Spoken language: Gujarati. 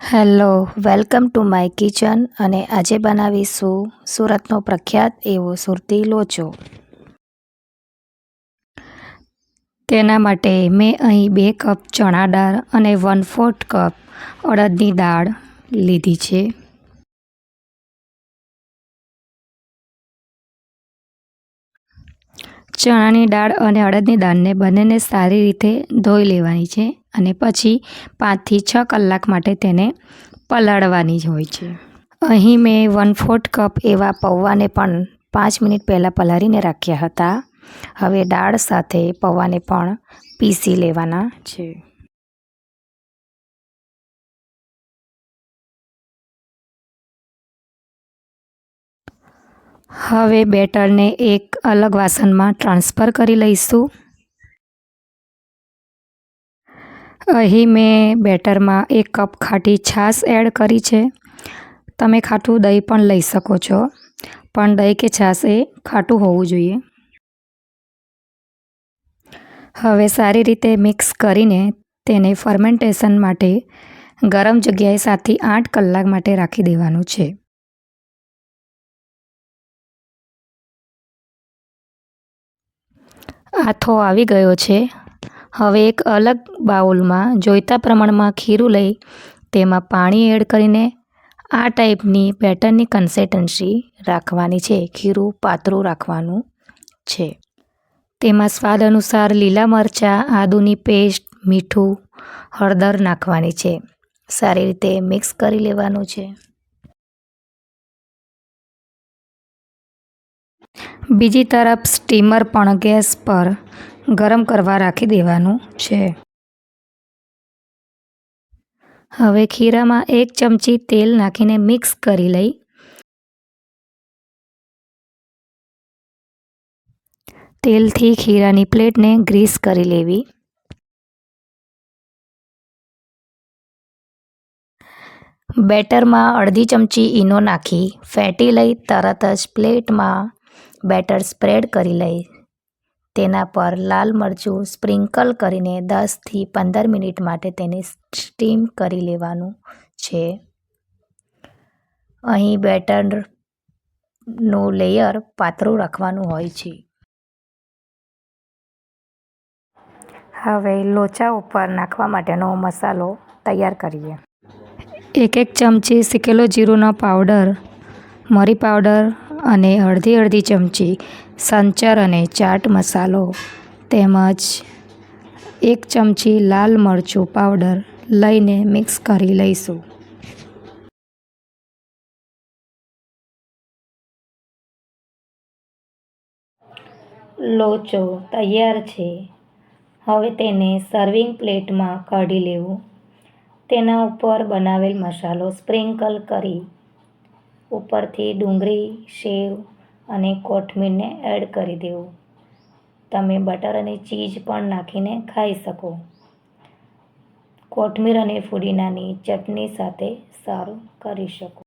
Hello, welcome to my kitchen. અને આજે બનાવીશું સુરતનો પ્રખ્યાત એવો સુરતી લોચો. તેના માટે મેં અહીં 2 કપ ચણા દાળ અને 1/4 કપ અડદની દાળ લીધી છે. ચણાની દાળ અને અડદની દાળને બંનેને સારી રીતે ધોઈ લેવાની છે અને પછી 5 થી 6 કલાક માટે તેને પલાળવાની જ હોય છે. અહીં મેં 1/4 કપ એવા પૌવાને પણ 5 મિનિટ પહેલાં પલાળીને રાખ્યા હતા. હવે દાળ સાથે પૌવાને પણ પીસી લેવાના છે. હવે બેટરને એક અલગ વાસણમાં ટ્રાન્સફર કરી લઈશું. અહીં મેં બેટરમાં 1 કપ ખાટી છાશ એડ કરી છે. તમે ખાટું દહીં પણ લઈ શકો છો, પણ દહીં કે છાશ એ ખાટું હોવું જોઈએ. હવે સારી રીતે મિક્સ કરીને તેને ફર્મેન્ટેશન માટે ગરમ જગ્યાએ 7 થી 8 કલાક માટે રાખી દેવાનું છે. આથો આવી ગયો છે. હવે એક અલગ બાઉલમાં જોઈતા પ્રમાણમાં ખીરું લઈ તેમાં પાણી એડ કરીને આ ટાઈપની બેટરની કન્સિસ્ટન્સી રાખવાની છે. ખીરું પાતળું રાખવાનું છે. તેમાં સ્વાદ અનુસાર લીલા મરચાં, આદુની પેસ્ટ, મીઠું, હળદર નાખવાની છે. સારી રીતે મિક્સ કરી લેવાનું છે. બીજી તરફ સ્ટીમર પણ ગેસ પર ગરમ કરવા રાખી દેવાનું છે. હવે ખીરામાં 1 ચમચી તેલ નાખીને મિક્સ કરી લઈ તેલથી ખીરાની પ્લેટને ગ્રીસ કરી લેવી. બેટરમાં અડધી ચમચી ઈનો નાખી ફેંટી લઈ તરત જ પ્લેટમાં બેટર સ્પ્રેડ કરી લઈ તેના પર લાલ મરચું સ્પ્રિંકલ કરીને 10 થી 15 મિનિટ માટે તેને સ્ટીમ કરી લેવાનું છે. અહીં બેટરનું લેયર પાતળું રાખવાનું હોય છે. હવે લોચા ઉપર નાખવા માટેનો મસાલો તૈયાર કરીએ. 1 ચમચી શેકેલો જીરુંનો પાવડર, મરી પાવડર અને અડધી ચમચી સંચર અને ચાટ મસાલો તેમજ 1 ચમચી લાલ મરચું પાવડર લઈને મિક્સ કરી લઈશું. લોચો તૈયાર છે. હવે તેને સર્વિંગ પ્લેટમાં કાઢી લેવું. તેના ઉપર બનાવેલ મસાલો સ્પ્રિંકલ કરી ઉપરથી ડુંગળી, સેવ અને કોથમીરને એડ કરી દેવું. તમે બટર અને ચીઝ પણ નાખીને ખાઈ શકો. કોથમીર અને ફુદીનાની ચટણી સાથે સર્વ કરી શકો.